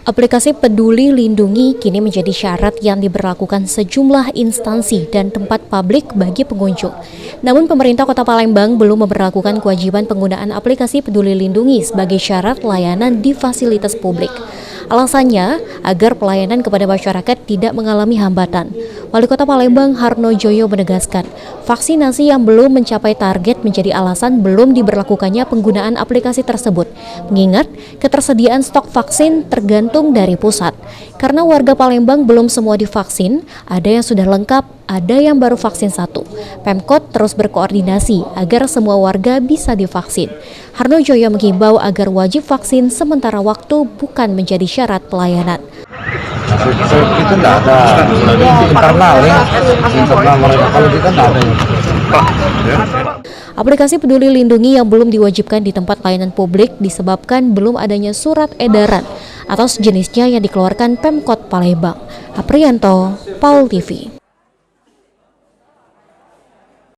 Aplikasi Peduli Lindungi kini menjadi syarat yang diberlakukan sejumlah instansi dan tempat publik bagi pengunjung. Namun pemerintah Kota Palembang belum memberlakukan kewajiban penggunaan aplikasi Peduli Lindungi sebagai syarat layanan di fasilitas publik. Alasannya, agar pelayanan kepada masyarakat tidak mengalami hambatan. Wali Kota Palembang Harno Joyo menegaskan, vaksinasi yang belum mencapai target menjadi alasan belum diberlakukannya penggunaan aplikasi tersebut. Mengingat ketersediaan stok vaksin tergantung dari pusat. Karena warga Palembang belum semua divaksin, ada yang sudah lengkap, ada yang baru vaksin 1. Pemkot terus berkoordinasi agar semua warga bisa divaksin. Harno Joyo menghimbau agar wajib vaksin sementara waktu bukan menjadi syarat pelayanan. Itu tidak ada internal ya, mereka kalau kita tidak ada. Aplikasi Peduli Lindungi yang belum diwajibkan di tempat layanan publik disebabkan belum adanya surat edaran atau sejenisnya yang dikeluarkan Pemkot Palembang. Aprianto, Paul TV.